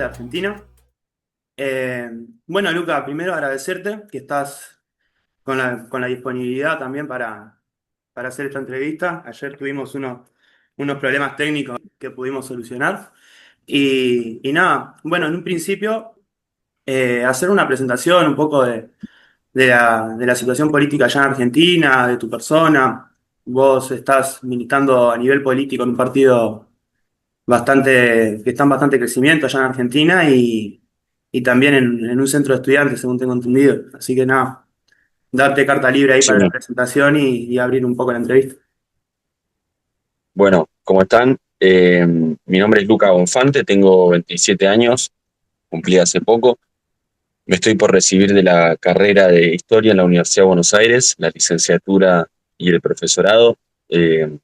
Argentina. Eh, bueno, Luca, primero agradecerte que estás con la disponibilidad también para hacer esta entrevista. Ayer tuvimos unos problemas técnicos que pudimos solucionar. Y nada, bueno, en un principio, hacer una presentación un poco de la situación política allá en Argentina, de tu persona. Vos estás militando a nivel político en un partido que está en bastante crecimiento allá en Argentina y también en un centro de estudiantes, según tengo entendido. Así que nada, darte carta libre ahí Sí, para la presentación y abrir un poco la entrevista. bueno, ¿cómo están? Mi nombre es Luca Bonfante, tengo 27 años, cumplí hace poco. Me estoy por recibir de la carrera de Historia en la Universidad de Buenos Aires, la licenciatura y el profesorado. eh,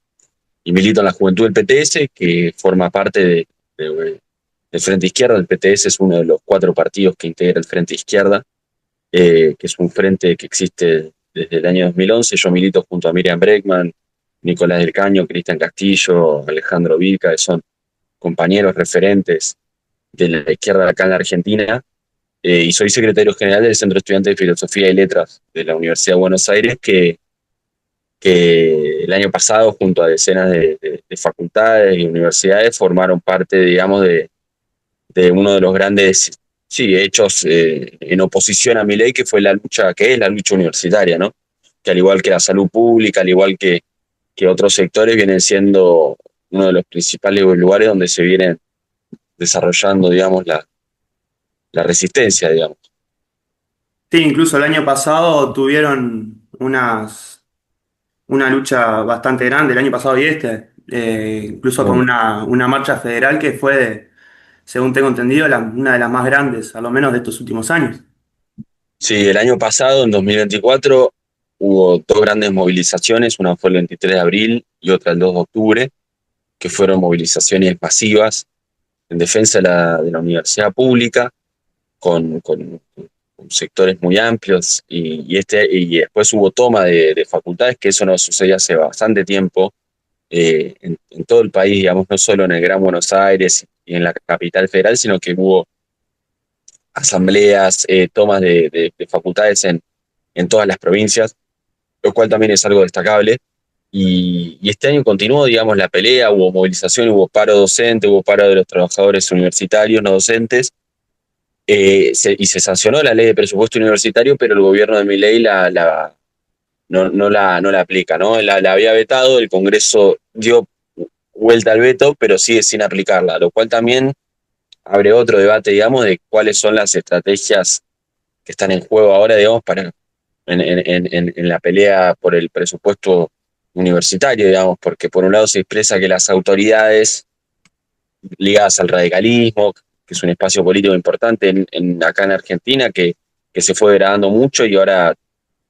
y milito en la Juventud del PTS, que forma parte del Frente Izquierda. El PTS es uno de los cuatro partidos que integra el Frente Izquierda, que es un frente que existe desde el año 2011. Yo milito junto a Miriam Bregman, Nicolás del Caño, Cristian Castillo, Alejandro Vilca, que son compañeros referentes de la izquierda acá en la Argentina, y soy secretario general del Centro Estudiante de Filosofía y Letras de la Universidad de Buenos Aires, que el año pasado, junto a decenas de facultades y universidades, formaron parte, digamos, de uno de los grandes, sí, hechos en oposición a mi ley, que fue la lucha, que es la lucha universitaria, ¿no? Que al igual que la salud pública, al igual que otros sectores, vienen siendo uno de los principales lugares donde se vienen desarrollando, digamos, la resistencia, digamos. Sí, incluso el año pasado tuvieron una lucha bastante grande, el año pasado y incluso con Mm. una marcha federal que fue, según tengo entendido, una de las más grandes, a lo menos de estos últimos años. Sí, el año pasado, en 2024, hubo dos grandes movilizaciones, una fue el 23 de abril y otra el 2 de octubre, que fueron movilizaciones masivas en defensa de la universidad pública, con sectores muy amplios, y después hubo toma de facultades, que eso no sucede hace bastante tiempo, en todo el país, digamos, no solo en el Gran Buenos Aires y en la capital federal, sino que hubo asambleas, tomas de facultades en todas las provincias, lo cual también es algo destacable. Y este año continuó, digamos, la pelea, hubo movilización, hubo paro docente, hubo paro de los trabajadores universitarios no docentes, y se sancionó la ley de presupuesto universitario, pero el gobierno de Milei no la aplica, ¿no? La había vetado, el Congreso dio vuelta al veto, pero sigue sin aplicarla, lo cual también abre otro debate, digamos, de cuáles son las estrategias que están en juego ahora, digamos, en la pelea por el presupuesto universitario, digamos, porque por un lado se expresa que las autoridades ligadas al radicalismo, que es un espacio político importante acá en Argentina, que se fue degradando mucho y ahora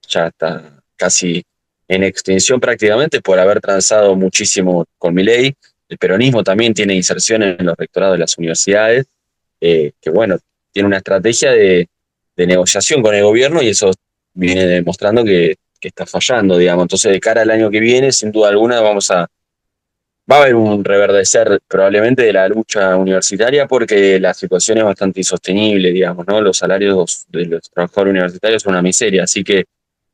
ya está casi en extinción prácticamente por haber transado muchísimo con Milei. El peronismo también tiene inserción en los rectorados de las universidades, que bueno, tiene una estrategia de negociación con el gobierno y eso viene demostrando que está fallando, digamos. Entonces, de cara al año que viene, sin duda alguna, va a haber un reverdecer probablemente de la lucha universitaria, porque la situación es bastante insostenible, digamos, ¿no? Los salarios de los trabajadores universitarios son una miseria, así que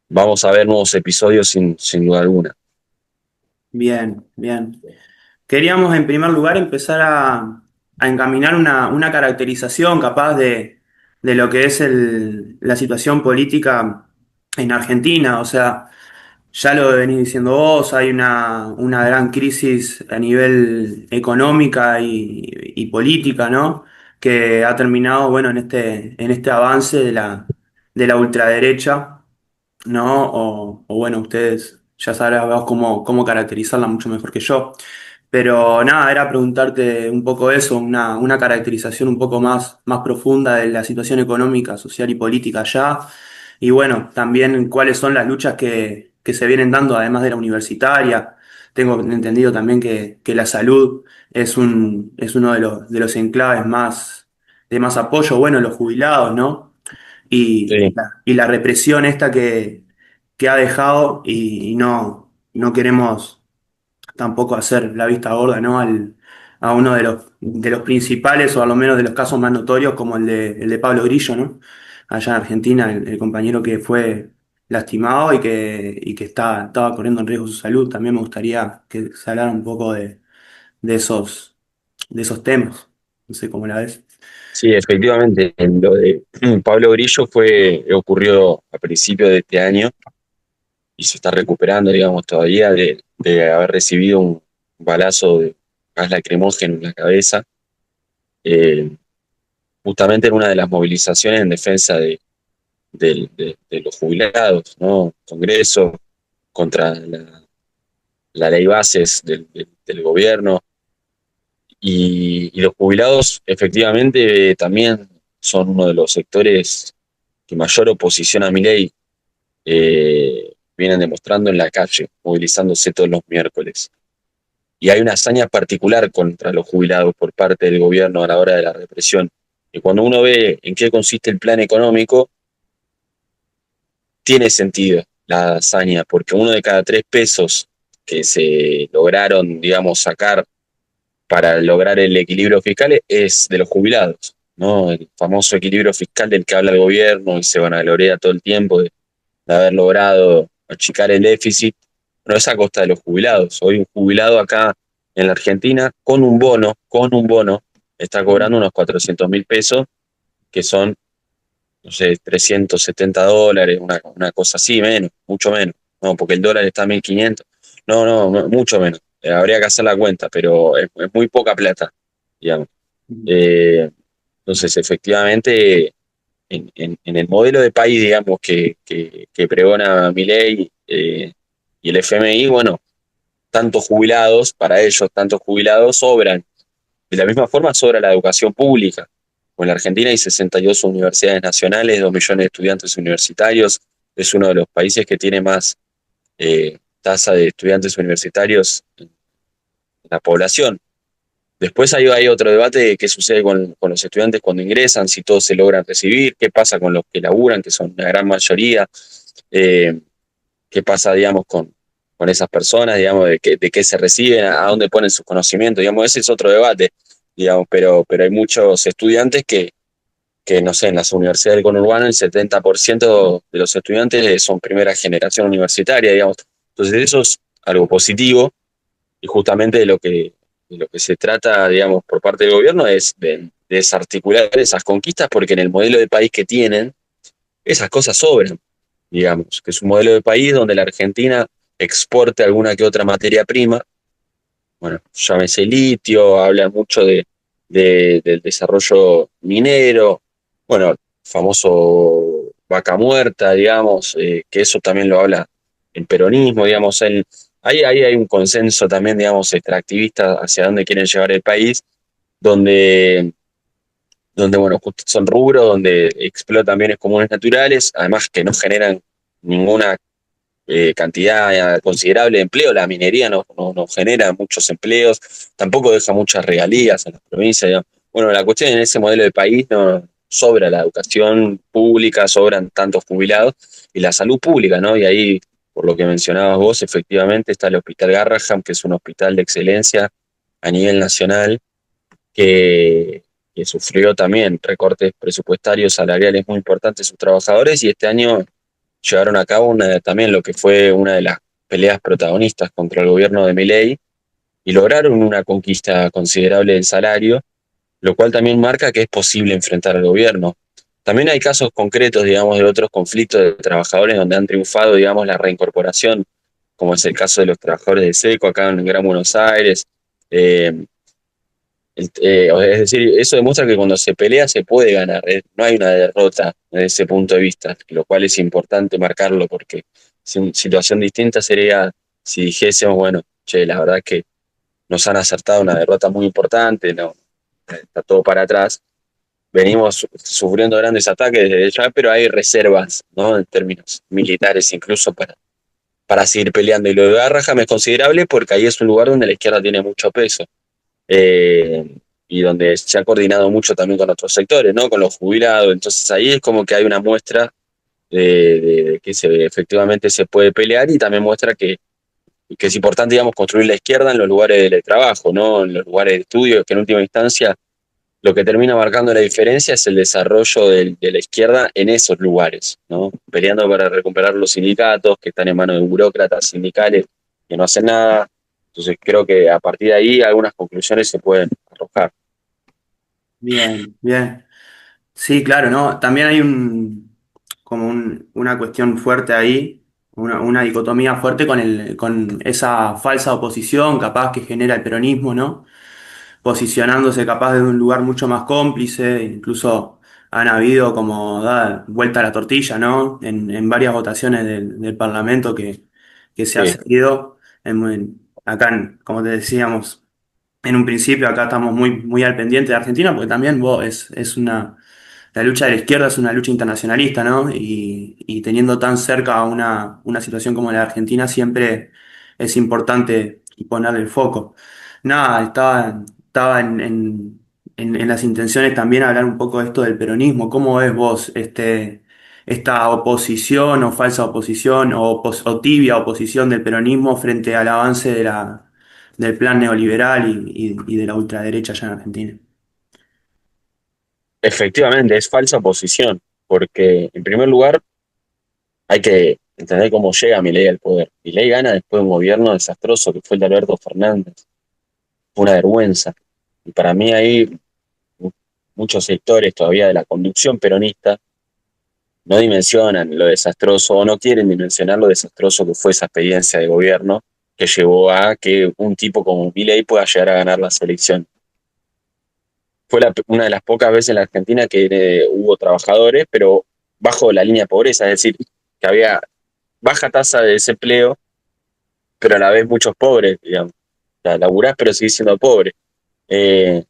vamos a ver nuevos episodios sin duda alguna. Bien, bien. Queríamos en primer lugar empezar a encaminar una caracterización capaz de lo que es la situación política en Argentina. O sea, ya lo venís diciendo vos, hay una gran crisis a nivel económica y política, ¿no? Que ha terminado, bueno, en este avance de la ultraderecha, ¿no? O bueno, ustedes ya sabrán vos cómo caracterizarla mucho mejor que yo. Pero nada, era preguntarte un poco eso, una caracterización un poco más profunda de la situación económica, social y política allá. Y bueno, también cuáles son las luchas que se vienen dando, además de la universitaria. Tengo entendido también que la salud es uno de los enclaves de más apoyo, bueno, los jubilados, ¿no? Y Sí, la represión esta que ha dejado y no queremos tampoco hacer la vista gorda, ¿no? a uno de los principales, o a lo menos de los casos más notorios, como el de Pablo Grillo, ¿no? Allá en Argentina, el compañero que fue lastimado y que estaba corriendo en riesgo su salud. También me gustaría que se hablara un poco de de esos temas. No sé cómo la ves. Sí, efectivamente, en lo de Pablo Grillo ocurrió a principios de este año y se está recuperando, digamos, todavía de haber recibido un balazo de gas lacrimógeno en la cabeza, eh, justamente en una de las movilizaciones en defensa de los jubilados, ¿no? Congreso contra la ley bases del gobierno y los jubilados efectivamente también son uno de los sectores que mayor oposición a mi ley vienen demostrando en la calle, movilizándose todos los miércoles. Y hay una hazaña particular contra los jubilados por parte del gobierno a la hora de la represión. Y cuando uno ve en qué consiste el plan económico, tiene sentido la hazaña, porque uno de cada 3 pesos que se lograron, digamos, sacar para lograr el equilibrio fiscal es de los jubilados, ¿no? El famoso equilibrio fiscal del que habla el gobierno y se vanagloria todo el tiempo de haber logrado achicar el déficit, no es a costa de los jubilados. Hoy un jubilado acá en la Argentina con un bono, está cobrando unos 400.000 pesos, que son, no sé, $370, una cosa así, menos, mucho menos. No, porque el dólar está a 1.500. No, no, mucho menos. Habría que hacer la cuenta, pero es muy poca plata, digamos. Eh, entonces, efectivamente, en el modelo de país, digamos, que pregona Milei y el FMI, bueno, tantos jubilados, para ellos, tantos jubilados sobran. De la misma forma sobra la educación pública. En la Argentina hay 62 universidades nacionales, 2 millones de estudiantes universitarios. Es uno de los países que tiene más tasa de estudiantes universitarios en la población. Después hay otro debate de qué sucede con los estudiantes cuando ingresan, si todos se logran recibir, qué pasa con los que laburan, que son la gran mayoría, eh, qué pasa, digamos, con esas personas, digamos, de qué se reciben, a dónde ponen sus conocimientos, digamos, ese es otro debate, digamos, pero hay muchos estudiantes que, no sé, en las universidades del conurbano el 70% de los estudiantes son primera generación universitaria, digamos. Entonces eso es algo positivo y justamente de lo que se trata, digamos, por parte del gobierno es de desarticular esas conquistas porque en el modelo de país que tienen, esas cosas sobran, digamos, que es un modelo de país donde la Argentina exporte alguna que otra materia prima, bueno, llámese litio, habla mucho del desarrollo minero, bueno, famoso vaca muerta, digamos, que eso también lo habla el peronismo, digamos, ahí hay un consenso también, digamos, extractivista hacia dónde quieren llevar el país, donde, donde bueno, justo son rubros, donde explotan bienes comunes naturales, además que no generan ninguna cantidad considerable de empleo. La minería no genera muchos empleos, tampoco deja muchas regalías en las provincias. Digamos. Bueno, la cuestión en ese modelo de país no sobra la educación pública, sobran tantos jubilados y la salud pública, ¿no? Y ahí, por lo que mencionabas vos, efectivamente está el Hospital Garraham, que es un hospital de excelencia a nivel nacional, que sufrió también recortes presupuestarios salariales muy importantes de sus trabajadores y este año llevaron a cabo también lo que fue una de las peleas protagonistas contra el gobierno de Milei y lograron una conquista considerable del salario, lo cual también marca que es posible enfrentar al gobierno. También hay casos concretos, digamos, de otros conflictos de trabajadores donde han triunfado, digamos, la reincorporación, como es el caso de los trabajadores de SECO acá en Gran Buenos Aires. Eh, es decir, eso demuestra que cuando se pelea se puede ganar, no hay una derrota desde ese punto de vista, lo cual es importante marcarlo porque situación distinta sería si dijésemos, bueno, che, la verdad que nos han acertado una derrota muy importante, no, está todo para atrás, venimos sufriendo grandes ataques desde ya, pero hay reservas, ¿no? En términos militares incluso para seguir peleando. Y lo de Garraham es considerable porque ahí es un lugar donde la izquierda tiene mucho peso eh, y donde se ha coordinado mucho también con otros sectores, ¿no? Con los jubilados. Entonces ahí es como que hay una muestra de que efectivamente se puede pelear y también muestra que que es importante, digamos, construir la izquierda en los lugares de trabajo, ¿no? En los lugares de estudio, que en última instancia lo que termina marcando la diferencia es el desarrollo de la izquierda en esos lugares, ¿no? Peleando para recuperar los sindicatos que están en manos de burócratas sindicales que no hacen nada. Entonces creo que a partir de ahí algunas conclusiones se pueden arrojar. Bien, bien. Sí, claro, ¿no? También hay una cuestión fuerte ahí, una dicotomía fuerte con esa falsa oposición capaz que genera el peronismo, ¿no? Posicionándose capaz de un lugar mucho más cómplice, incluso han habido como da vuelta a la tortilla, ¿no? En varias votaciones del Parlamento que se ha Sí, seguido, acá, como te decíamos en un principio, acá estamos muy al pendiente de Argentina, porque también es la lucha de la izquierda es una lucha internacionalista, ¿no? Y teniendo tan cerca una situación como la de Argentina, siempre es importante ponerle el foco. Nada, estaba en las intenciones también hablar un poco de esto del peronismo. ¿Cómo ves vos esta oposición o falsa oposición o tibia oposición del peronismo frente al avance del plan neoliberal y de la ultraderecha allá en Argentina? efectivamente, es falsa posición, porque en primer lugar hay que entender cómo llega Milei al poder. Milei gana después de un gobierno desastroso que fue el de Alberto Fernández. Fue una vergüenza. Y para mí hay muchos sectores todavía de la conducción peronista no dimensionan lo desastroso o no quieren dimensionar lo desastroso que fue esa experiencia de gobierno que llevó a que un tipo como Milei pueda llegar a ganar las elecciones. Fue una de las pocas veces en la Argentina que hubo trabajadores, pero bajo la línea de pobreza, es decir, que había baja tasa de desempleo, pero a la vez muchos pobres, digamos. O sea, laburás pero seguís siendo pobre. Eh,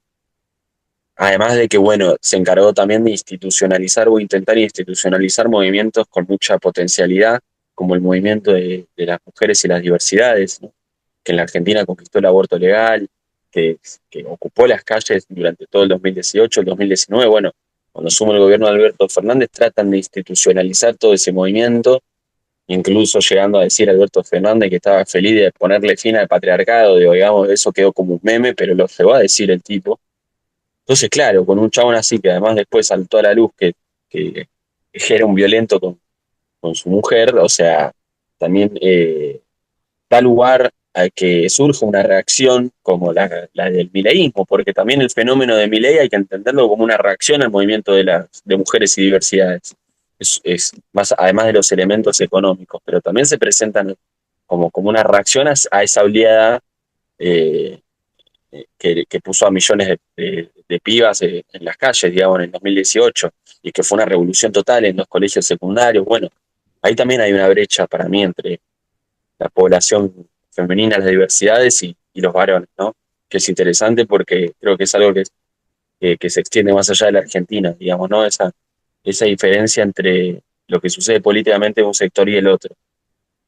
Además de que, bueno, se encargó también de institucionalizar o intentar institucionalizar movimientos con mucha potencialidad, como el movimiento de las mujeres y las diversidades, ¿no? Que en la Argentina conquistó el aborto legal, que, que ocupó las calles durante todo el 2018, el 2019. Bueno, cuando asume el gobierno de Alberto Fernández, tratan de institucionalizar todo ese movimiento, incluso llegando a decir Alberto Fernández que estaba feliz de ponerle fin al patriarcado, digo, digamos, eso quedó como un meme, pero lo llegó a decir el tipo. Entonces, claro, con un chabón así que además después saltó a la luz que era un violento con su mujer, o sea, también da lugar a que surja una reacción como la del mileísmo, porque también el fenómeno de Milei hay que entenderlo como una reacción al movimiento de mujeres y diversidades. Es más, además de los elementos económicos, pero también se presentan como una reacción a esa oleada eh, que puso a millones de pibas en las calles, digamos, en el 2018, y que fue una revolución total en los colegios secundarios. Bueno, ahí también hay una brecha para mí entre la población femenina, las diversidades y los varones, ¿no? Que es interesante porque creo que es algo que se extiende más allá de la Argentina, digamos, ¿no? Esa diferencia entre lo que sucede políticamente en un sector y el otro.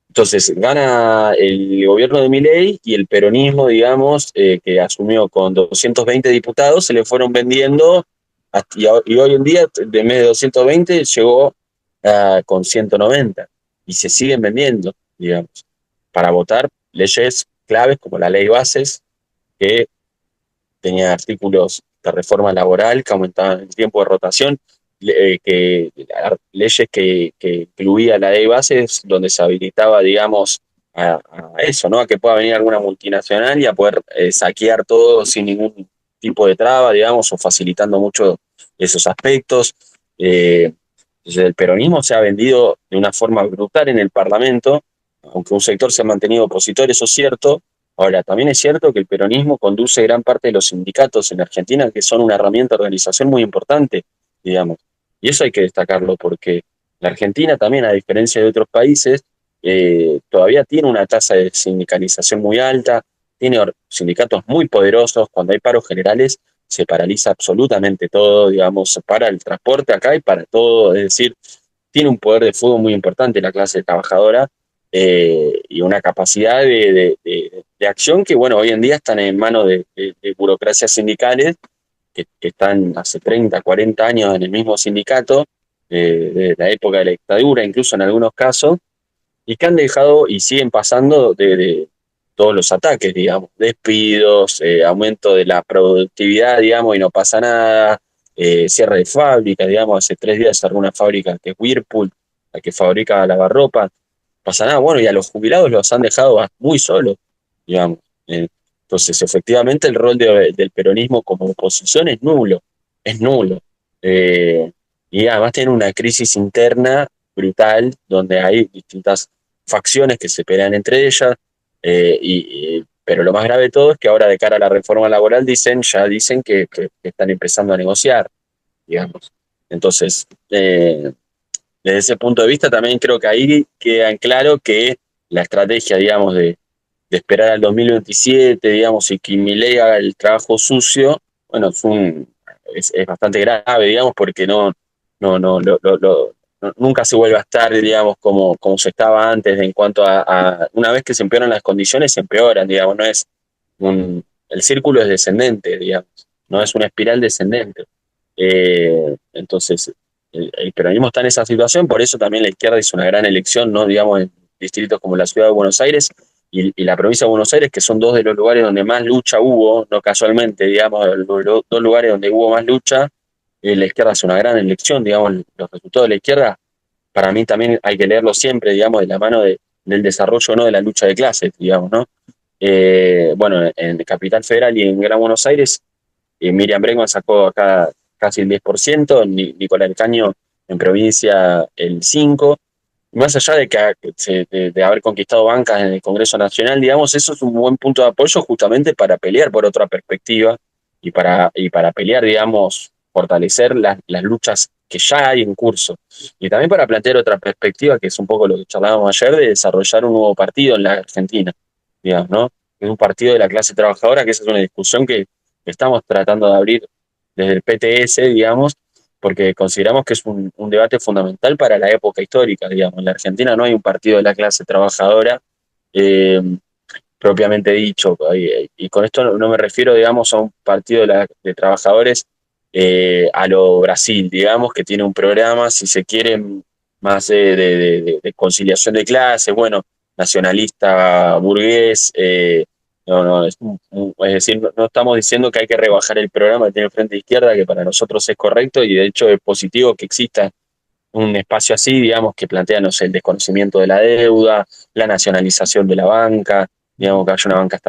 Entonces, gana el gobierno de Milei y el peronismo, digamos, que asumió con 220 diputados, se le fueron vendiendo y hoy en día, de mes de 220, llegó con 190 y se siguen vendiendo, digamos, para votar leyes claves como la ley Bases, que tenía artículos de reforma laboral que aumentaban el tiempo de rotación, leyes que incluía la ley bases donde se habilitaba, digamos, a eso, ¿no? A que pueda venir alguna multinacional y a poder saquear todo sin ningún tipo de traba, digamos, o facilitando mucho esos aspectos. Eh, Desde el peronismo se ha vendido de una forma brutal en el Parlamento, aunque un sector se ha mantenido opositor, eso es cierto. Ahora, también es cierto que el peronismo conduce gran parte de los sindicatos en Argentina, que son una herramienta de organización muy importante, digamos. Y eso hay que destacarlo porque la Argentina también, a diferencia de otros países, todavía tiene una tasa de sindicalización muy alta, tiene sindicatos muy poderosos. Cuando hay paros generales, se paraliza absolutamente todo, digamos, para el transporte acá y para todo. Es decir, tiene un poder de fuego muy importante la clase trabajadora y una capacidad de acción que, bueno, hoy en día están en manos de burocracias sindicales que están hace 30, 40 años en el mismo sindicato, de la época de la dictadura, incluso en algunos casos, y que han dejado y siguen pasando todos los ataques, digamos, despidos, aumento de la productividad, digamos, y no pasa nada, cierre de fábricas, digamos, hace 3 días cerró una fábrica que es Whirlpool, la que fabrica lavarropa, pasa nada, bueno, y a los jubilados los han dejado muy solos, digamos. Eh, entonces, efectivamente, el rol del peronismo como oposición es nulo, es nulo. Eh, y además tiene una crisis interna brutal, donde hay distintas facciones que se pelean entre ellas, pero lo más grave de todo es que ahora de cara a la reforma laboral ya dicen que están empezando a negociar, digamos. Entonces, desde ese punto de vista también creo que ahí queda en claro que la estrategia, digamos, de esperar al 2027, digamos, y que Milei haga el trabajo sucio, bueno, es bastante grave, digamos, porque nunca se vuelve a estar, digamos, como se estaba antes en cuanto una vez que se empeoran las condiciones, se empeoran, digamos, no es el círculo es descendente, digamos, no es una espiral descendente. Entonces, el peronismo está en esa situación, por eso también la izquierda hizo una gran elección, ¿no? Digamos, en distritos como la ciudad de Buenos Aires y la provincia de Buenos Aires, que son dos de los lugares donde más lucha hubo, no casualmente, digamos, los dos lugares donde hubo más lucha, la izquierda hace una gran elección, digamos, los resultados de la izquierda, para mí también hay que leerlo siempre, digamos, de la mano del desarrollo, ¿no? De la lucha de clases, digamos, ¿no? Bueno, en Capital Federal y en Gran Buenos Aires, Miriam Bregman sacó acá casi el 10%, Nicolás del Caño en provincia el 5%. Más allá de haber conquistado bancas en el Congreso Nacional, digamos, eso es un buen punto de apoyo justamente para pelear por otra perspectiva y para pelear, digamos, fortalecer las luchas que ya hay en curso. Y también para plantear otra perspectiva, que es un poco lo que charlábamos ayer, de desarrollar un nuevo partido en la Argentina, digamos, ¿no? Es un partido de la clase trabajadora, que esa es una discusión que estamos tratando de abrir desde el PTS, digamos, porque consideramos que es un debate fundamental para la época histórica, digamos. En la Argentina no hay un partido de la clase trabajadora eh, propiamente dicho, y con esto no me refiero, digamos, a un partido de trabajadores a lo Brasil, digamos, que tiene un programa, si se quiere, más de conciliación de clases, bueno, nacionalista, burgués, no, es decir, no estamos diciendo que hay que rebajar el programa que tiene el Frente Izquierda, que para nosotros es correcto y de hecho es positivo que exista un espacio así, digamos, que plantea, no sé, el desconocimiento de la deuda, la nacionalización de la banca, digamos, que haya una banca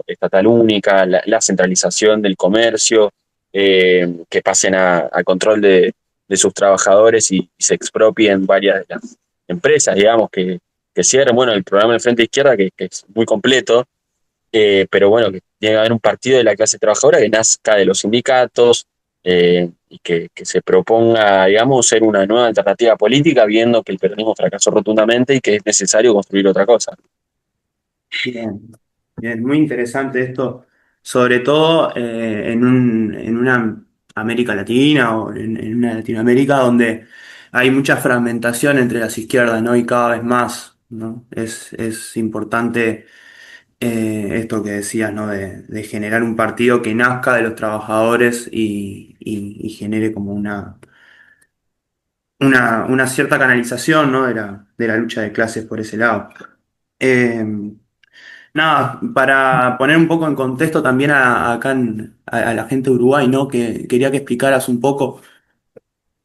estatal única, la centralización del comercio, que pasen al control de sus trabajadores y se expropien varias de las empresas, digamos, que cierren. Bueno, el programa del Frente Izquierda, que es muy completo, pero bueno, que tiene que haber un partido de la clase trabajadora que nazca de los sindicatos y que se proponga, digamos, ser una nueva alternativa política, viendo que el peronismo fracasó rotundamente y que es necesario construir otra cosa. Bien, bien, muy interesante esto, sobre todo en una América Latina o en una Latinoamérica donde hay mucha fragmentación entre las izquierdas, ¿no? Y cada vez más, ¿no? Es importante esto que decías, ¿no? De generar un partido que nazca de los trabajadores y genere como una cierta canalización, ¿no? De la lucha de clases por ese lado. Eh, Nada, para poner un poco en contexto también acá a la gente de Uruguay, ¿no? Que quería que explicaras un poco,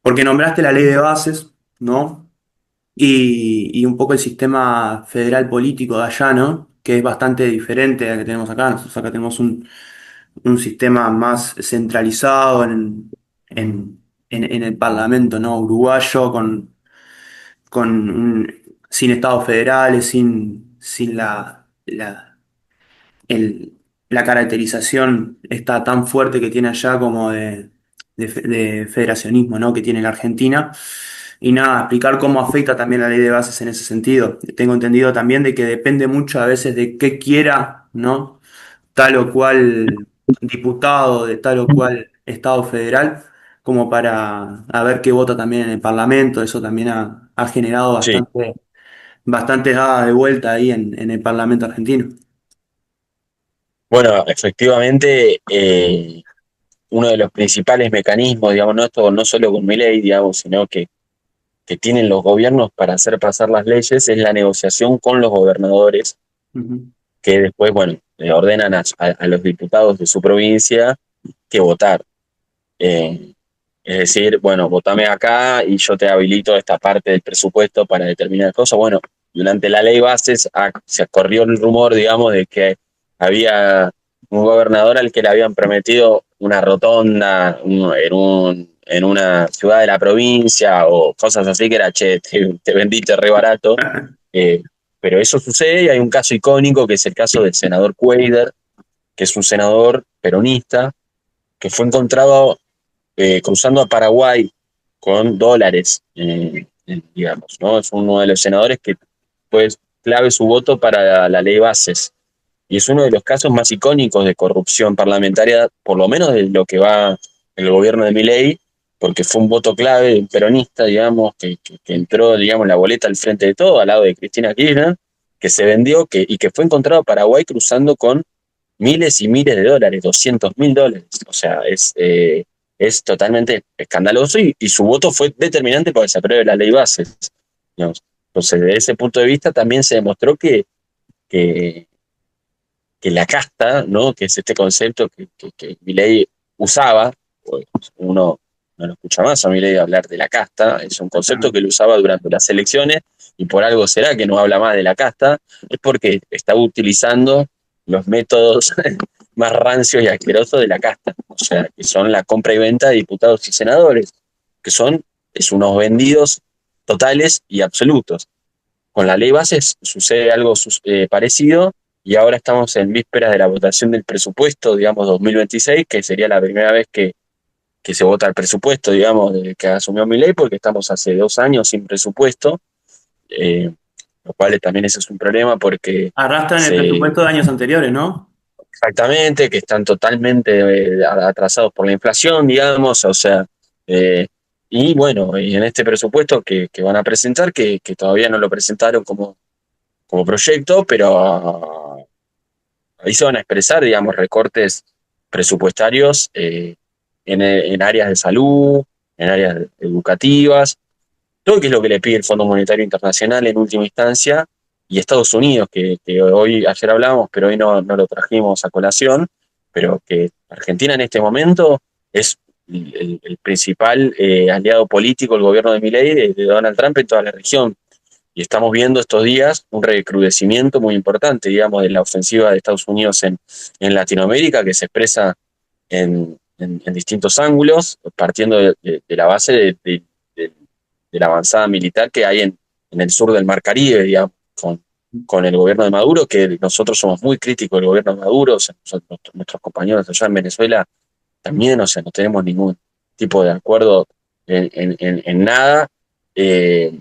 porque nombraste la ley de bases, ¿no? Y un poco el sistema federal político de allá, ¿no? Que es bastante diferente al que tenemos acá. Nosotros acá tenemos un sistema más centralizado en el Parlamento, ¿no? Uruguayo, sin estados federales, sin el- la caracterización está tan fuerte que tiene allá como de federacionismo, ¿no? Que tiene la Argentina. Y nada, explicar cómo afecta también la ley de bases en ese sentido. Tengo entendido también de que depende mucho a veces de qué quiera, ¿no? Tal o cual diputado de tal o cual Estado federal, como para a ver qué vota también en el Parlamento. Eso también ha generado Sí, bastante dada de vuelta ahí en el Parlamento argentino. bueno, efectivamente, uno de los principales mecanismos, digamos, no, esto no solo con mi ley, digamos, sino que tienen los gobiernos para hacer pasar las leyes, es la negociación con los gobernadores, Ujú. que después, bueno, le ordenan a los diputados de su provincia que votar. Eh, es decir, bueno, votame acá y yo te habilito esta parte del presupuesto para determinar cosas. Bueno, durante la ley bases se corrió el rumor, digamos, de que había un gobernador al que le habían prometido una rotonda en una ciudad de la provincia o cosas así que era, che, te vendiste re barato. Eh, pero eso sucede y hay un caso icónico que es el caso del senador Cuadra, que es un senador peronista que fue encontrado cruzando a Paraguay con dólares, digamos, ¿no? Es uno de los senadores que fue clave su voto para la ley Bases. Y es uno de los casos más icónicos de corrupción parlamentaria, por lo menos de lo que va el gobierno de Milei, porque fue un voto clave de un peronista, digamos, que entró, digamos, la boleta al frente de todo, al lado de Cristina Kirchner, que se vendió y que fue encontrado Paraguay cruzando con miles y miles de dólares, $200.000. O sea, es totalmente escandaloso y su voto fue determinante para que se apruebe la ley bases. Digamos. Entonces, desde ese punto de vista también se demostró que, que la casta, ¿no? Que es este concepto que Milei usaba, pues uno no lo escucha más a Milei hablar de la casta, es un concepto que él usaba durante las elecciones y por algo será que no habla más de la casta, es porque estaba utilizando los métodos más rancios y asquerosos de la casta, o sea, que son la compra y venta de diputados y senadores, que es unos vendidos totales y absolutos. Con la ley bases sucede algo parecido y ahora estamos en vísperas de la votación del presupuesto, digamos, 2026, que sería la primera vez que se vota el presupuesto, digamos, desde que asumió mi ley, porque estamos hace 2 años sin presupuesto, eh, lo cual también ese es un problema porque Arrastran el se, presupuesto de años anteriores, ¿no? exactamente, que están totalmente atrasados por la inflación, digamos, o sea, eh, y bueno, y en este presupuesto que van a presentar, que todavía no lo presentaron como proyecto, pero ahí se van a expresar, digamos, recortes presupuestarios en áreas de salud, en áreas educativas, todo que es lo que le pide el Fondo Monetario Internacional en última instancia, y Estados Unidos, que ayer hablábamos, pero hoy no lo trajimos a colación, pero que Argentina en este momento es el principal aliado político del gobierno de Milei, de Donald Trump en toda la región. Y estamos viendo estos días un recrudecimiento muy importante, digamos, de la ofensiva de Estados Unidos en Latinoamérica, que se expresa en distintos ángulos, partiendo de la base de- de la avanzada militar que hay en el sur del Mar Caribe, digamos, con el gobierno de Maduro, que nosotros somos muy críticos del gobierno de Maduro, o sea, nuestros compañeros allá en Venezuela también, o sea, no tenemos ningún tipo de acuerdo en nada. Eh,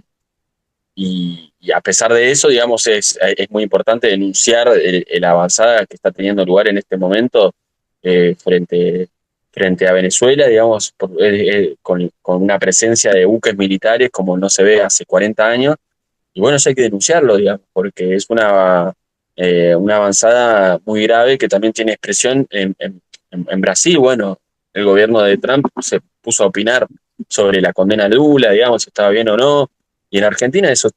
y a pesar de eso, digamos, es muy importante denunciar la avanzada que está teniendo lugar en este momento frente a Venezuela, digamos, con una presencia de buques militares como no se ve hace 40 años. Y bueno, eso hay que denunciarlo, digamos, porque es una avanzada muy grave que también tiene expresión en Brasil. Bueno, el gobierno de Trump se puso a opinar sobre la condena de Lula, digamos, si estaba bien o no. Y en Argentina eso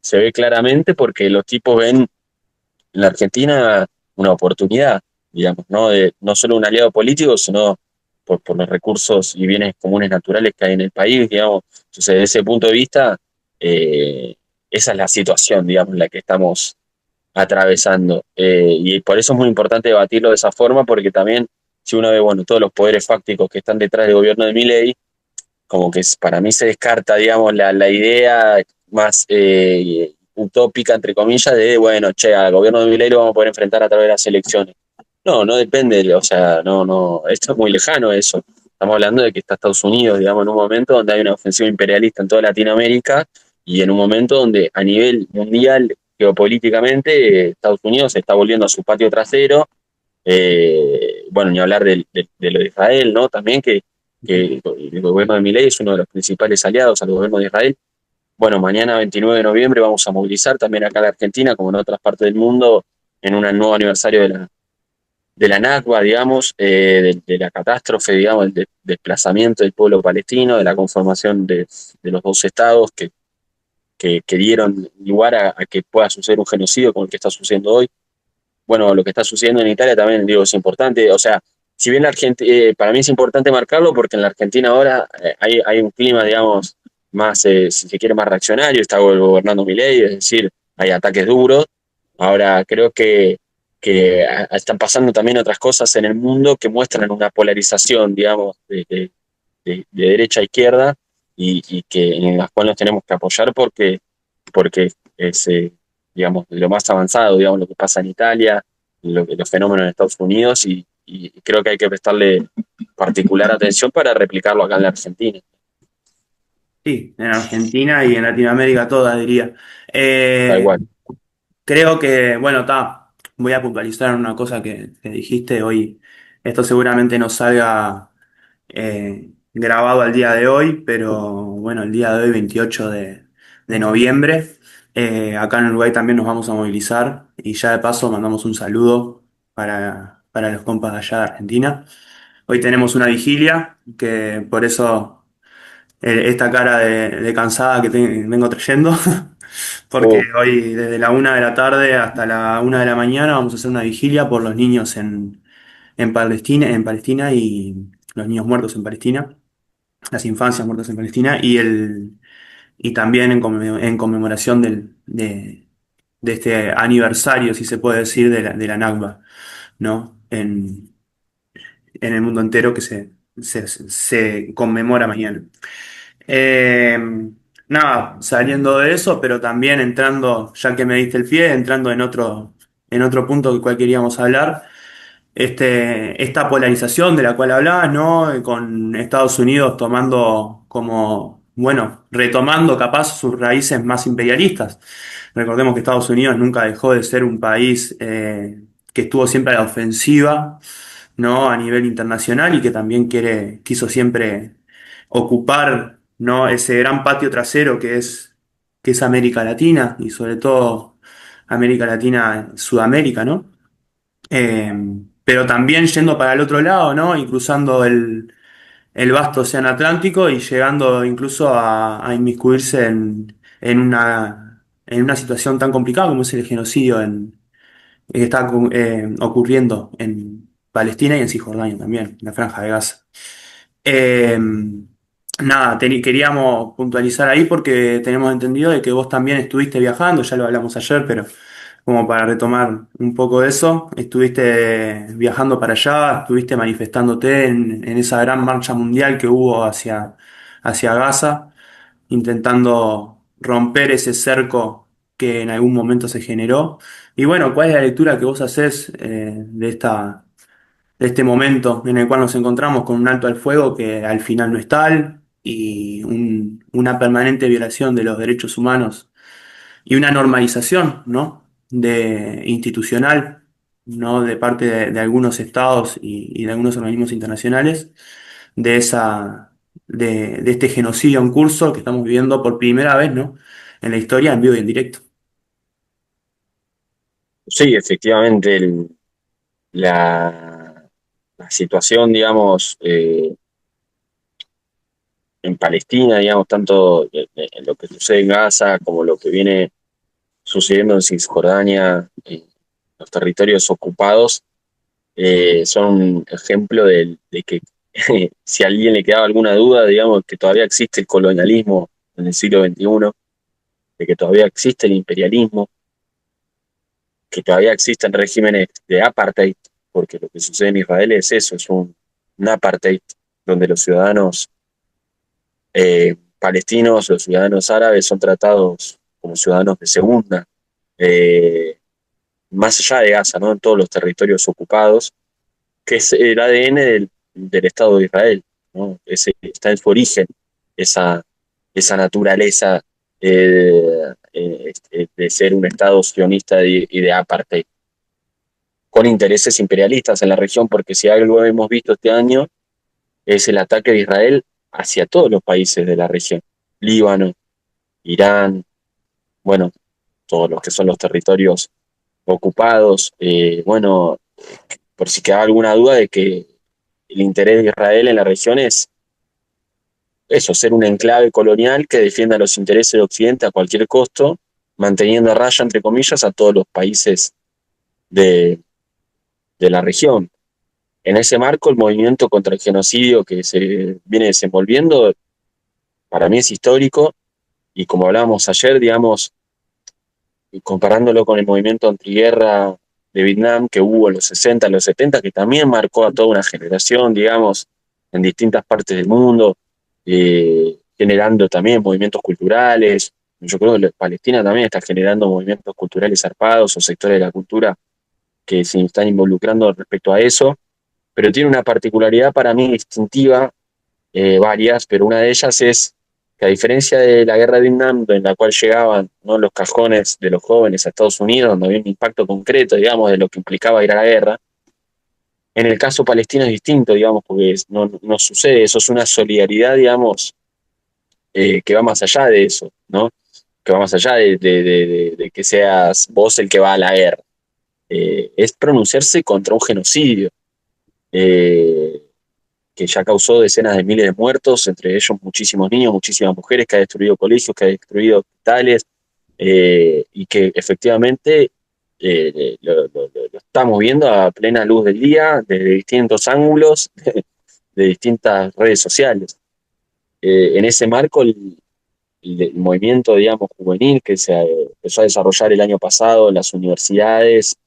se ve claramente porque los tipos ven en la Argentina una oportunidad, digamos, ¿no? No solo un aliado político, sino por los recursos y bienes comunes naturales que hay en el país, digamos. Entonces, desde ese punto de vista, eh, esa es la situación, digamos, en la que estamos atravesando. Y por eso es muy importante debatirlo de esa forma, porque también, si uno ve, bueno, todos los poderes fácticos que están detrás del gobierno de Milei, como que para mí se descarta, digamos, la idea más utópica, entre comillas, de, bueno, che, al gobierno de Milei lo vamos a poder enfrentar a través de las elecciones. No depende, o sea, esto es muy lejano eso. Estamos hablando de que está Estados Unidos, digamos, en un momento donde hay una ofensiva imperialista en toda Latinoamérica y en un momento donde a nivel mundial, geopolíticamente, Estados Unidos se está volviendo a su patio trasero. Bueno, ni hablar de lo de Israel, ¿no? También que el gobierno de Milei es uno de los principales aliados al gobierno de Israel. Bueno, mañana 29 de noviembre vamos a movilizar también acá en la Argentina, como en otras partes del mundo, en un nuevo aniversario de la Nakba, digamos, de la catástrofe, digamos, del desplazamiento del pueblo palestino, de la conformación de los dos estados que dieron lugar a que pueda suceder un genocidio como el que está sucediendo hoy. bueno, lo que está sucediendo en Italia también, digo, es importante. O sea, si bien para mí es importante marcarlo porque en la Argentina ahora hay un clima, digamos, más, si se quiere, más reaccionario, está gobernando Milei, es decir, hay ataques duros. Ahora creo que están pasando también otras cosas en el mundo que muestran una polarización, digamos, de derecha a izquierda y que en las cuales nos tenemos que apoyar porque es, digamos, lo más avanzado, digamos, lo que pasa en Italia, los fenómenos en Estados Unidos y creo que hay que prestarle particular atención para replicarlo acá en la Argentina. Sí, en Argentina y en Latinoamérica toda, diría. Tal Eh, cual. Creo que, bueno, está, voy a puntualizar una cosa que dijiste hoy. Esto seguramente no salga grabado al día de hoy, pero bueno, el día de hoy, 28 de noviembre, acá en Uruguay también nos vamos a movilizar y ya de paso mandamos un saludo para los compas de allá de Argentina. Hoy tenemos una vigilia, que por eso esta cara de cansada que vengo trayendo, porque Oh, hoy desde la 1 de la tarde hasta la 1 de la mañana vamos a hacer una vigilia por los niños en Palestina y los niños muertos en Palestina, las infancias muertas en Palestina y también en conmemoración de este aniversario, si se puede decir, de la Nakba, ¿no? En el mundo entero que se conmemora mañana. Eh, Nada, saliendo de eso, pero también entrando, ya que me diste el pie, entrando en otro punto del cual queríamos hablar, esta polarización de la cual hablabas, ¿no? Con Estados Unidos tomando como, bueno, retomando capaz sus raíces más imperialistas. Recordemos que Estados Unidos nunca dejó de ser un país que estuvo siempre a la ofensiva, ¿no? A nivel internacional y que también quiso siempre ocupar, ¿no? Ese gran patio trasero que es América Latina y sobre todo América Latina, Sudamérica, ¿no? Eh, pero también yendo para el otro lado, ¿no? Y cruzando el vasto océano Atlántico y llegando incluso a inmiscuirse en una situación tan complicada como es el genocidio que está ocurriendo en Palestina y en Cisjordania también, en la Franja de Gaza. Eh, Nada, queríamos puntualizar ahí porque tenemos entendido de que vos también estuviste viajando, ya lo hablamos ayer, pero como para retomar un poco de eso, estuviste viajando para allá, estuviste manifestándote en esa gran marcha mundial que hubo hacia Gaza, intentando romper ese cerco que en algún momento se generó. Y bueno, ¿cuál es la lectura que vos hacés de este momento en el cual nos encontramos con un alto al fuego que al final no es tal y una permanente violación de los derechos humanos y una normalización, ¿no? Institucional, ¿no? De parte de algunos estados y de algunos organismos internacionales de de este genocidio en curso que estamos viviendo por primera vez, ¿no? En la historia, en vivo y en directo. sí, efectivamente, la, la situación, digamos, en Palestina, digamos, tanto en lo que sucede en Gaza como lo que viene sucediendo en Cisjordania, los territorios ocupados, son un ejemplo de que si a alguien le quedaba alguna duda, digamos, que todavía existe el colonialismo en el siglo XXI, de que todavía existe el imperialismo, que todavía existen regímenes de apartheid, porque lo que sucede en Israel es eso, es un apartheid donde los ciudadanos palestinos, los ciudadanos árabes son tratados como ciudadanos de segunda, eh, más allá de Gaza, ¿no? En todos los territorios ocupados, que es el ADN del Estado de Israel, ¿no? Está en su origen esa naturaleza de ser un Estado sionista y de apartheid, con intereses imperialistas en la región, porque si algo hemos visto este año es el ataque de Israel hacia todos los países de la región, Líbano, Irán, bueno, todos los que son los territorios ocupados, bueno, por si queda alguna duda de que el interés de Israel en la región es eso, ser un enclave colonial que defienda los intereses de Occidente a cualquier costo, manteniendo a raya, entre comillas, a todos los países de, de la región. En ese marco, el movimiento contra el genocidio que se viene desenvolviendo, para mí es histórico, y como hablábamos ayer, digamos, y comparándolo con el movimiento antiguerra de Vietnam que hubo en los 60, en los 70, que también marcó a toda una generación, digamos, en distintas partes del mundo, generando también movimientos culturales. Yo creo que Palestina también está generando movimientos culturales zarpados o sectores de la cultura que se están involucrando respecto a eso, pero tiene una particularidad para mí distintiva, varias, pero una de ellas es que a diferencia de la guerra de Vietnam, en la cual llegaban, ¿no?, los cajones de los jóvenes a Estados Unidos, donde había un impacto concreto, digamos, de lo que implicaba ir a la guerra, en el caso palestino es distinto, digamos, porque no sucede eso, es una solidaridad, digamos, que va más allá de eso, ¿no? Que va más allá de que seas vos el que va a la guerra. Es pronunciarse contra un genocidio. Eh, que ya causó decenas de miles de muertos, entre ellos muchísimos niños, muchísimas mujeres, que ha destruido colegios, que ha destruido hospitales, y que efectivamente lo estamos viendo a plena luz del día, desde distintos ángulos, de distintas redes sociales. En ese marco, el movimiento, digamos, juvenil que se empezó a desarrollar el año pasado en las universidades,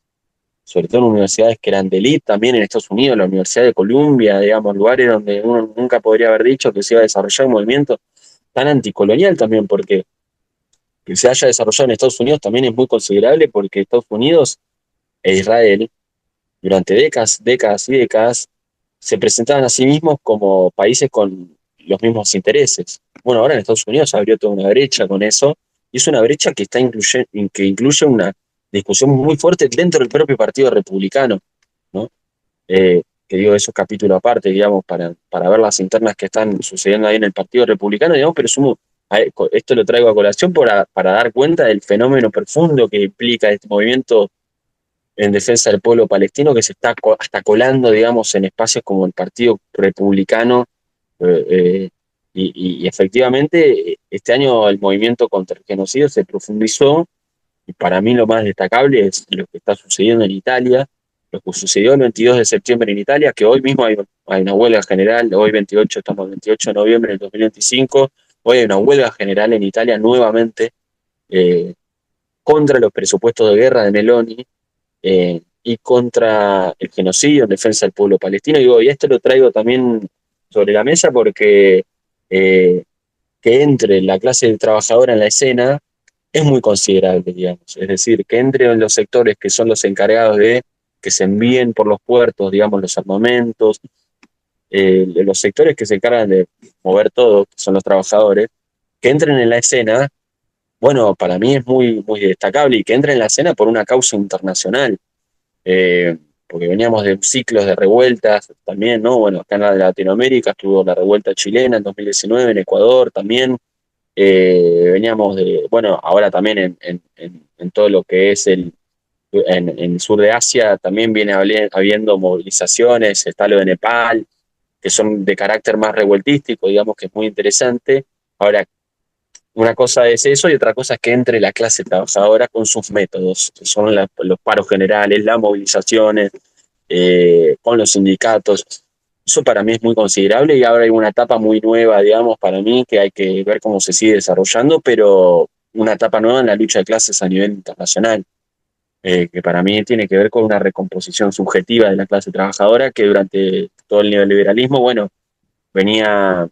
sobre todo en universidades que eran de élite también en Estados Unidos, la Universidad de Columbia, digamos, lugares donde uno nunca podría haber dicho que se iba a desarrollar un movimiento tan anticolonial también, porque que se haya desarrollado en Estados Unidos también es muy considerable, porque Estados Unidos e Israel, durante décadas y décadas, se presentaban a sí mismos como países con los mismos intereses. Bueno, ahora en Estados Unidos se abrió toda una brecha con eso, y es una brecha que incluye una discusión muy fuerte dentro del propio Partido Republicano, ¿no? Que digo, eso es capítulo aparte, digamos, para ver las internas que están sucediendo ahí en el Partido Republicano, digamos, pero esto lo traigo a colación para dar cuenta del fenómeno profundo que implica este movimiento en defensa del pueblo palestino, que se está hasta colando, digamos, en espacios como el Partido Republicano, eh, eh, y efectivamente este año el movimiento contra el genocidio se profundizó, y para mí lo más destacable es lo que está sucediendo en Italia, lo que sucedió el 22 de septiembre en Italia, que hoy mismo hay una huelga general, hoy 28, estamos el 28 de noviembre del 2025, hoy hay una huelga general en Italia nuevamente, eh, contra los presupuestos de guerra de Meloni, y contra el genocidio en defensa del pueblo palestino. Y esto lo traigo también sobre la mesa porque eh, que entre la clase trabajadora en la escena es muy considerable, digamos. Es decir, que entre en los sectores que son los encargados de que se envíen por los puertos, digamos, los armamentos, los sectores que se encargan de mover todo, que son los trabajadores, que entren en la escena, bueno, para mí es muy destacable, y que entren en la escena por una causa internacional, eh, porque veníamos de ciclos de revueltas también, ¿no? Bueno, acá en Latinoamérica estuvo la revuelta chilena en 2019, en Ecuador también, veníamos de, bueno, ahora también en todo lo que es en el sur de Asia también viene habiendo movilizaciones, está lo de Nepal, que son de carácter más revueltístico, digamos, que es muy interesante. Ahora, una cosa es eso y otra cosa es que entre la clase trabajadora con sus métodos, que son los paros generales, las movilizaciones, con los sindicatos. Eso para mí es muy considerable, y ahora hay una etapa muy nueva, digamos, para mí, que hay que ver cómo se sigue desarrollando, pero una etapa nueva en la lucha de clases a nivel internacional, que para mí tiene que ver con una recomposición subjetiva de la clase trabajadora que durante todo el neoliberalismo, bueno, venía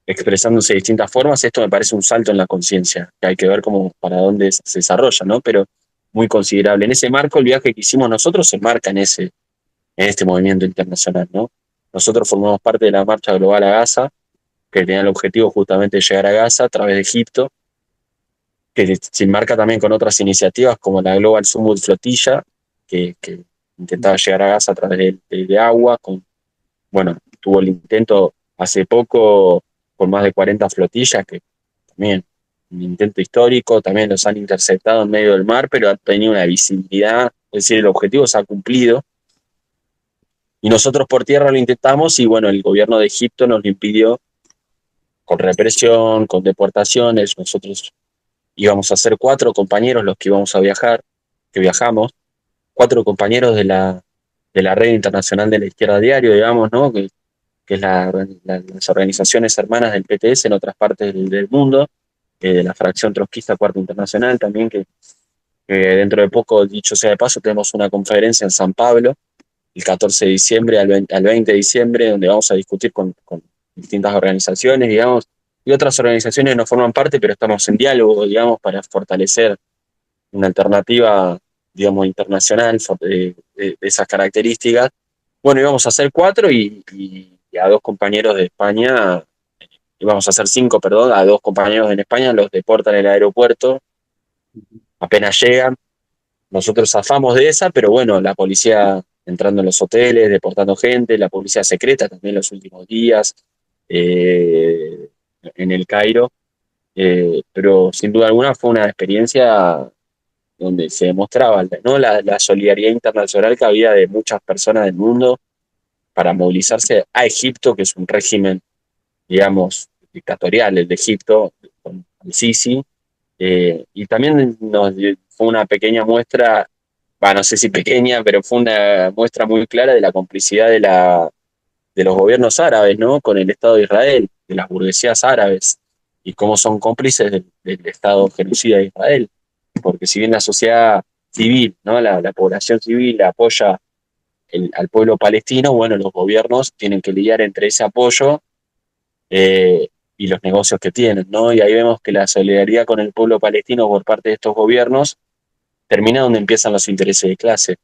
expresándose de distintas formas. Esto me parece un salto en la conciencia, que hay que ver cómo, para dónde se desarrolla, ¿no? Pero muy considerable. En ese marco, el viaje que hicimos nosotros se marca en este movimiento internacional, ¿no? Nosotros formamos parte de la Marcha Global a Gaza, que tenía el objetivo justamente de llegar a Gaza a través de Egipto, que se enmarca también con otras iniciativas como la Global Summit Flotilla, que intentaba llegar a Gaza a través de agua, bueno, tuvo el intento hace poco con más de 40 flotillas, que también un intento histórico, también los han interceptado en medio del mar, pero ha tenido una visibilidad, es decir, el objetivo se ha cumplido. Y nosotros por tierra lo intentamos, y bueno, el gobierno de Egipto nos lo impidió con represión, con deportaciones. Nosotros íbamos a ser 4 compañeros los que íbamos a viajar, que viajamos, cuatro compañeros de la Red Internacional de la Izquierda Diario, digamos, ¿no? Que es las organizaciones hermanas del PTS en otras partes del mundo, de la fracción trotskista Cuarta Internacional también, que dentro de poco, dicho sea de paso, tenemos una conferencia en San Pablo, el 14 de diciembre al 20 de diciembre, donde vamos a discutir con distintas organizaciones, digamos, y otras organizaciones no forman parte, pero estamos en diálogo, digamos, para fortalecer una alternativa, digamos, internacional de esas características. Bueno, íbamos a hacer cuatro y a dos compañeros de España, íbamos a hacer cinco, perdón, a dos compañeros en España, los deportan en el aeropuerto, apenas llegan, nosotros zafamos de esa, pero bueno, la policía entrando en los hoteles, deportando gente, la policía secreta también los últimos días eh, en el Cairo, pero sin duda alguna fue una experiencia donde se demostraba, ¿no? La solidaridad internacional que había de muchas personas del mundo para movilizarse a Egipto, que es un régimen, digamos, dictatorial, el de Egipto, con el Sisi, y también fue una pequeña muestra, no sé si pequeña, pero fue una muestra muy clara de la complicidad de los gobiernos árabes, ¿no? Con el Estado de Israel, de las burguesías árabes, y cómo son cómplices del Estado genocida de Israel. Porque si bien la sociedad civil, ¿no? La población civil apoya al pueblo palestino, bueno, los gobiernos tienen que lidiar entre ese apoyo y los negocios que tienen, ¿no? Y ahí vemos que la solidaridad con el pueblo palestino por parte de estos gobiernos termina donde empiezan los intereses de clase,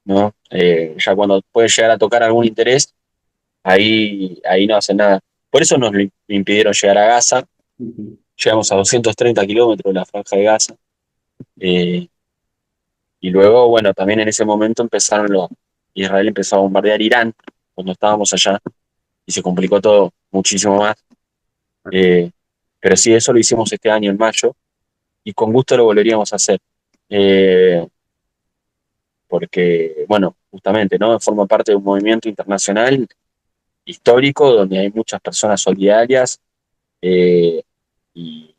¿no? Ya cuando puede llegar a tocar algún interés, ahí no hacen nada. Por eso nos impidieron llegar a Gaza, llegamos a 230 kilómetros de la franja de Gaza, eh, y luego, bueno, también en ese momento Israel empezó a bombardear Irán cuando estábamos allá, y se complicó todo muchísimo más. Eh, pero sí, eso lo hicimos este año en mayo, y con gusto lo volveríamos a hacer. Eh, Porque, bueno, justamente, ¿no? Forma parte de un movimiento internacional histórico donde hay muchas personas solidarias eh, y,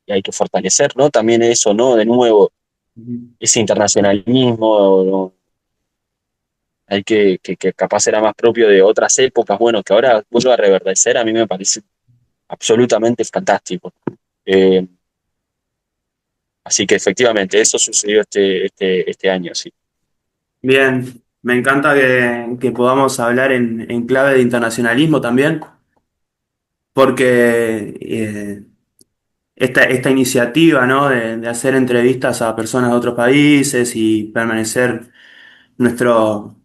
y hay que fortalecer, ¿no? También eso, ¿no? De nuevo, ese internacionalismo, ¿no? Hay que capaz era más propio de otras épocas, bueno, que ahora vuelve a reverdecer, a mí me parece absolutamente fantástico. Eh, Así que efectivamente, eso sucedió este año, sí. Bien, me encanta que podamos hablar en clave de internacionalismo también, porque esta iniciativa, ¿no? De hacer entrevistas a personas de otros países y permanecer nuestro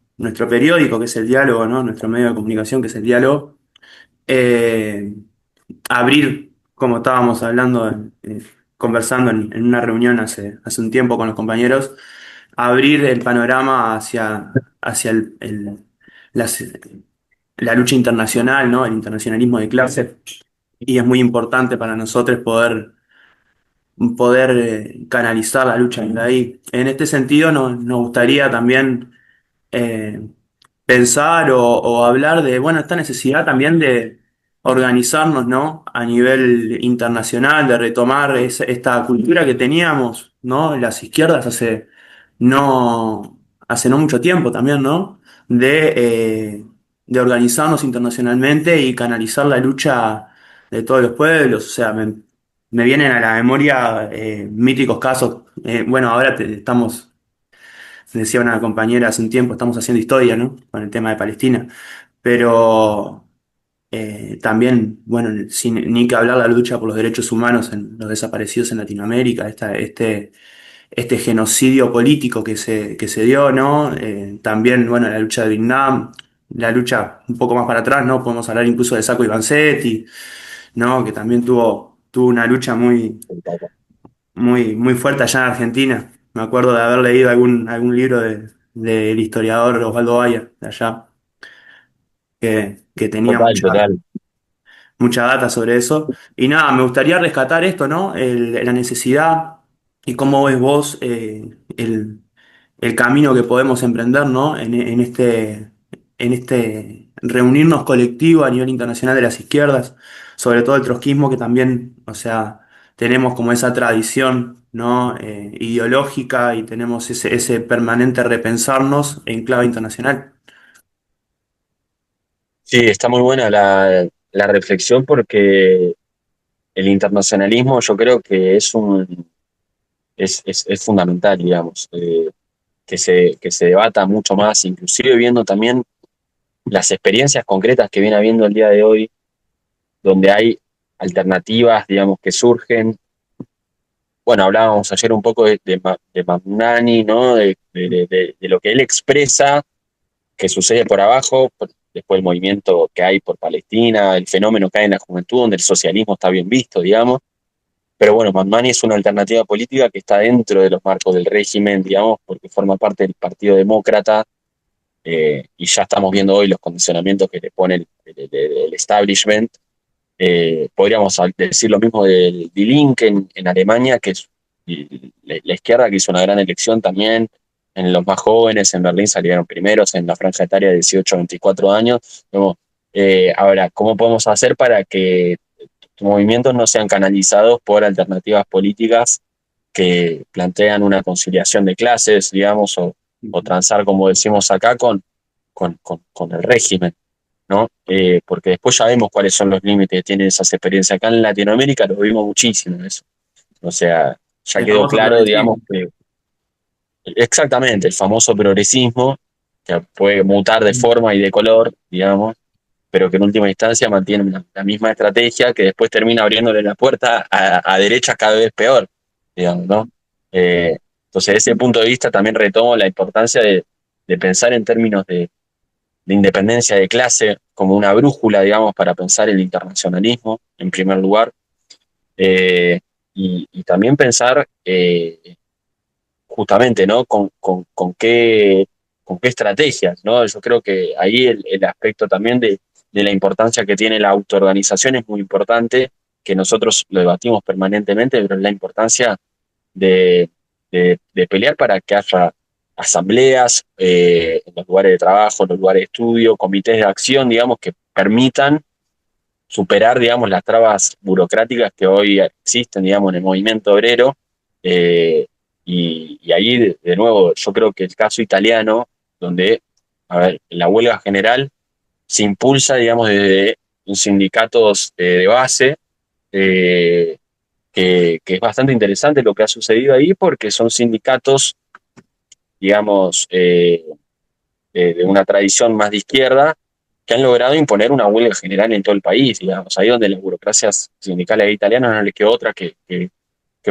periódico, que es el diálogo, ¿no? Nuestro medio de comunicación, que es el diálogo, eh, abrir, como estábamos hablando, conversando en una reunión hace un tiempo con los compañeros, abrir el panorama hacia las- la lucha internacional, ¿no? El internacionalismo de clase. Y es muy importante para nosotros poder canalizar la lucha desde ahí. En este sentido, nos gustaría también eh, pensar o hablar de, bueno, esta necesidad también de organizarnos, ¿no? A nivel internacional, de retomar esta cultura que teníamos, ¿no? Las izquierdas no, hace no mucho tiempo también, ¿no? De organizarnos internacionalmente y canalizar la lucha de todos los pueblos. O sea, me vienen a la memoria míticos casos. Bueno, ahora estamos decía una compañera hace un tiempo, estamos haciendo historia, ¿no? Con el tema de Palestina. Pero también, bueno, sin ni que hablar la lucha por los derechos humanos en los desaparecidos en Latinoamérica, este genocidio político que se dio, ¿no? También, bueno, la lucha de Vietnam, la lucha un poco más para atrás, ¿no? Podemos hablar incluso de Sacco y Vanzetti, ¿no? Que también tuvo una lucha muy fuerte allá en Argentina. Me acuerdo de haber leído algún libro del historiador Osvaldo Bayer, de allá, que tenía Total, total. mucha data sobre eso. Y nada, me gustaría rescatar esto, ¿no? La necesidad y cómo ves vos el camino que podemos emprender, ¿no? En este reunirnos colectivo a nivel internacional de las izquierdas, sobre todo el trotskismo, que también, o sea, tenemos como esa tradición, ¿no? Ideológica y tenemos ese permanente repensarnos en clave internacional. Sí, está muy buena la reflexión porque el internacionalismo yo creo que es fundamental, digamos, que se debata mucho más, inclusive viendo también las experiencias concretas que viene habiendo el día de hoy, donde hay alternativas, digamos, que surgen. Bueno, hablábamos ayer un poco de Magnani, ¿no? De lo que él expresa, que sucede por abajo, después el movimiento que hay por Palestina, el fenómeno que hay en la juventud, donde el socialismo está bien visto, digamos. Pero bueno, Magnani es una alternativa política que está dentro de los marcos del régimen, digamos, porque forma parte del Partido Demócrata, y ya estamos viendo hoy los condicionamientos que le pone el establishment. Podríamos decir lo mismo del Die Linke en Alemania, que es la izquierda que hizo una gran elección también. En los más jóvenes, en Berlín salieron primeros en la franja etaria de 18 a 24 años. Como, ahora, ¿cómo podemos hacer para que movimientos no sean canalizados por alternativas políticas que plantean una conciliación de clases, digamos, o transar, como decimos acá, con el régimen? ¿No? Porque después ya vemos cuáles son los límites que tienen esas experiencias. Acá en Latinoamérica lo vimos muchísimo eso. O sea, ya El quedó famoso claro, digamos, progresismo. que exactamente el famoso progresismo, que puede mutar de forma y de color, digamos, pero que en última instancia mantiene la misma estrategia que después termina abriéndole la puerta a derechas cada vez peor, digamos, ¿no? Entonces, desde ese punto de vista también retomo la importancia de pensar en términos de independencia de clase como una brújula, digamos, para pensar el internacionalismo, en primer lugar, eh, y también pensar justamente, ¿no? Con qué estrategias, ¿no? Yo creo que ahí el aspecto también de la importancia que tiene la autoorganización es muy importante, que nosotros lo debatimos permanentemente, pero la importancia de, de pelear para que haya asambleas en los lugares de trabajo, en los lugares de estudio, comités de acción, digamos, que permitan superar, digamos, las trabas burocráticas que hoy existen, digamos, en el movimiento obrero. eh, y ahí, de nuevo, yo creo que el caso italiano, donde, a ver, la huelga general se impulsa, digamos, desde sindicatos de base, eh, que es bastante interesante lo que ha sucedido ahí, porque son sindicatos, digamos, de una tradición más de izquierda, que han logrado imponer una huelga general en todo el país, digamos, ahí donde las burocracias sindicales italianas no les quedó otra que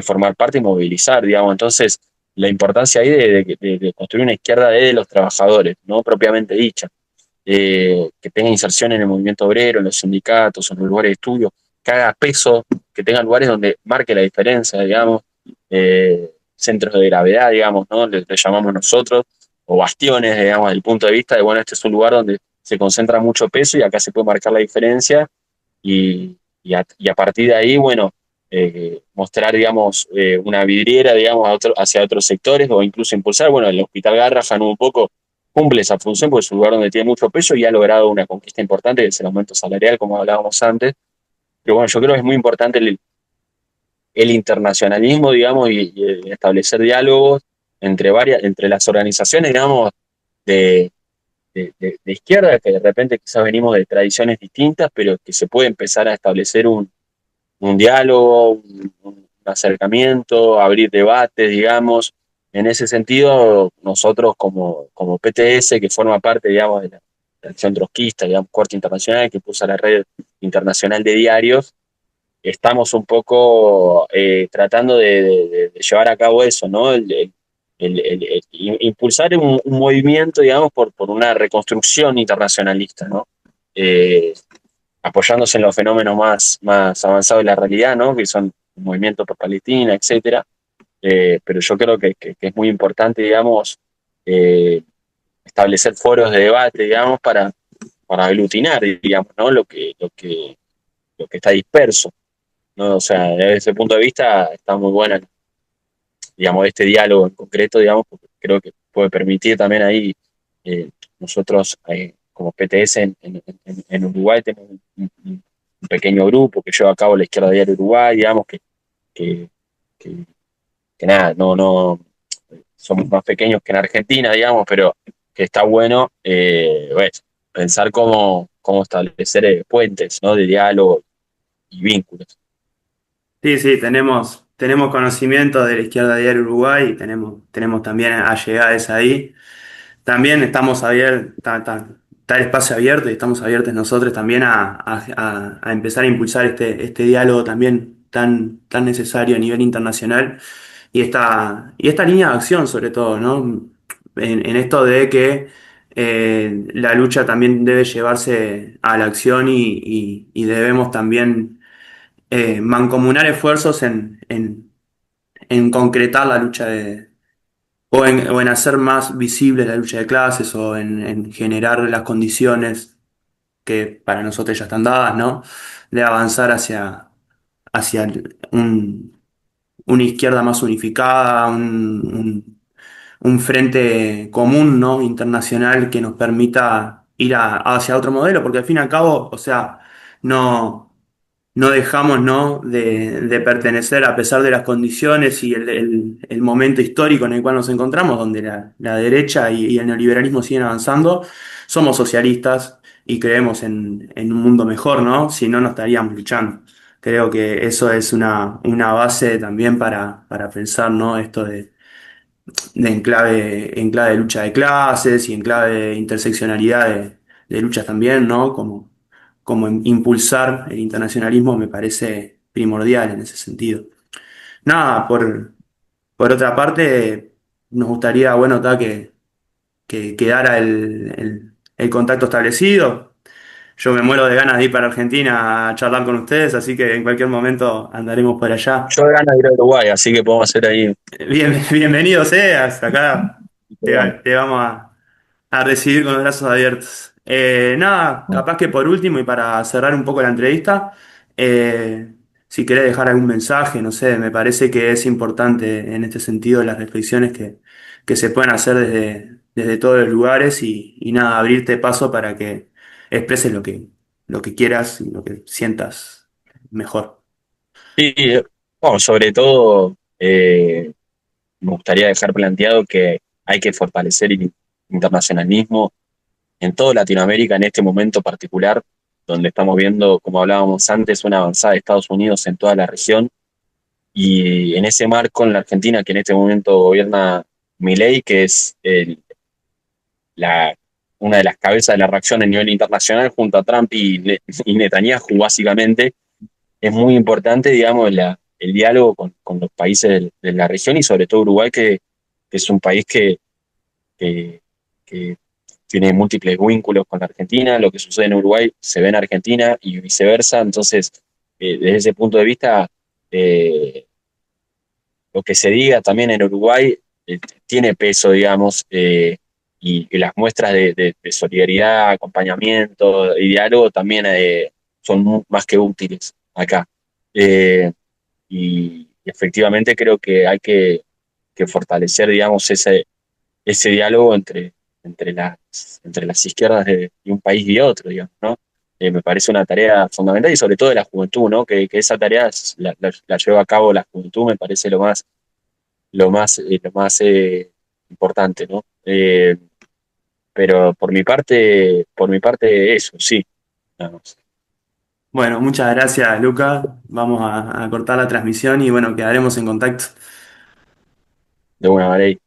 formar parte y movilizar, digamos. Entonces, la importancia ahí de construir una izquierda de los trabajadores, no propiamente dicha, que tenga inserción en el movimiento obrero, en los sindicatos, en los lugares de estudio, que haga peso, que tenga lugares donde marque la diferencia, digamos, centros de gravedad, digamos, ¿no? Le llamamos nosotros, o bastiones, digamos, desde el punto de vista de, bueno, este es un lugar donde se concentra mucho peso y acá se puede marcar la diferencia y a partir de ahí, bueno, mostrar, digamos, una vidriera, digamos, hacia otros sectores o incluso impulsar, bueno, el Hospital Garrafa en un poco cumple esa función porque es un lugar donde tiene mucho peso y ha logrado una conquista importante, que es el aumento salarial, como hablábamos antes. Pero bueno, yo creo que es muy importante el internacionalismo, digamos, y establecer diálogos entre las organizaciones, digamos, de, de izquierda, que de repente quizás venimos de tradiciones distintas, pero que se puede empezar a establecer un diálogo, un acercamiento, abrir debates, digamos. En ese sentido, nosotros como PTS, que forma parte, digamos, de la acción trotskista, digamos, Corte Internacional, que puso la red internacional de diarios, estamos un poco tratando de llevar a cabo eso, ¿no? Impulsar un movimiento, digamos, por una reconstrucción internacionalista, ¿no? Eh, Apoyándose en los fenómenos más avanzados de la realidad, ¿no? Que son el movimiento por Palestina, etcétera. Pero yo creo que es muy importante, digamos, eh, establecer foros de debate, digamos, para aglutinar, digamos, ¿no? Lo que está disperso, ¿no? O sea, desde ese punto de vista está muy buena, digamos, este diálogo en concreto, digamos, porque creo que puede permitir también ahí nosotros como PTS en Uruguay tenemos un pequeño grupo que lleva a cabo la Izquierda Diaria Uruguay, digamos, que, que, que nada, no somos más pequeños que en Argentina, digamos, pero que está bueno, bueno, pensar cómo establecer puentes, ¿no? De diálogo y vínculos. Sí, sí, tenemos conocimiento de la izquierda diaria Uruguay y tenemos también allegadas ahí. También estamos abiertos, está el espacio abierto y estamos abiertos nosotros también a empezar a impulsar este diálogo también tan necesario a nivel internacional y esta línea de acción sobre todo, ¿no? En esto de que la lucha también debe llevarse a la acción y debemos también mancomunar esfuerzos en concretar la lucha o en hacer más visible la lucha de clases o en generar las condiciones que para nosotros ya están dadas, ¿no? De avanzar hacia una izquierda más unificada, un frente común, ¿no? Internacional que nos permita ir hacia otro modelo, porque al fin y al cabo, o sea, no. No dejamos, ¿no? de pertenecer a pesar de las condiciones y el momento histórico en el cual nos encontramos, donde la derecha y el neoliberalismo siguen avanzando. Somos socialistas y creemos en un mundo mejor, ¿no? Si no, no estaríamos luchando. Creo que eso es una base también para pensar, ¿no? Esto en clave de lucha de clases y en clave de interseccionalidad de luchas también, ¿no? Como impulsar el internacionalismo me parece primordial en ese sentido. Nada, por otra parte, nos gustaría, bueno, que quedara el contacto establecido. Yo me muero de ganas de ir para Argentina a charlar con ustedes, así que en cualquier momento andaremos por allá. Yo de ganas de ir a Uruguay, así que podemos hacer ahí. Bienvenido seas, acá Bueno, te vamos a recibir con los brazos abiertos. Nada, capaz que por último y para cerrar un poco la entrevista, si querés dejar algún mensaje, no sé, me parece que es importante en este sentido las reflexiones que se pueden hacer desde todos los lugares y nada, abrirte paso para que expreses lo que quieras y lo que sientas mejor. sí, bueno, sobre todo me gustaría dejar planteado que hay que fortalecer el internacionalismo en toda Latinoamérica en este momento particular, donde estamos viendo, como hablábamos antes, una avanzada de Estados Unidos en toda la región. Y en ese marco, en la Argentina, que en este momento gobierna Milei, que es la, una de las cabezas de la reacción a nivel internacional junto a Trump y Netanyahu, básicamente, es muy importante, digamos, el diálogo con los países de la región y sobre todo Uruguay, que es un país que, que tiene múltiples vínculos con la Argentina. Lo que sucede en Uruguay se ve en Argentina y viceversa. Entonces, desde ese punto de vista, eh, lo que se diga también en Uruguay tiene peso, digamos, y las muestras de solidaridad, acompañamiento y diálogo también son más que útiles acá. Eh, y efectivamente creo que hay que fortalecer, digamos, ese diálogo entre las izquierdas de un país y otro, digamos, ¿no? Me parece una tarea fundamental y sobre todo de la juventud, ¿no? Que esa tarea la lleva a cabo la juventud, me parece lo más importante, ¿no? Pero por mi parte eso, sí. Vamos. Bueno, muchas gracias, Luca. Vamos a cortar la transmisión y bueno, quedaremos en contacto. De buena manera.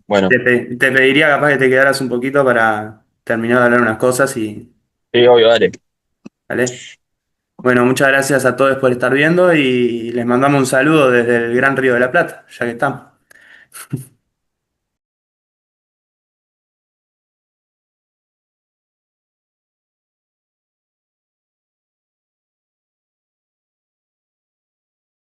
Bueno, Te pediría capaz que te quedaras un poquito para terminar de hablar unas cosas y, sí, obvio, dale. ¿vale? Bueno, muchas gracias a todos por estar viendo y les mandamos un saludo desde el Gran Río de la Plata, ya que estamos.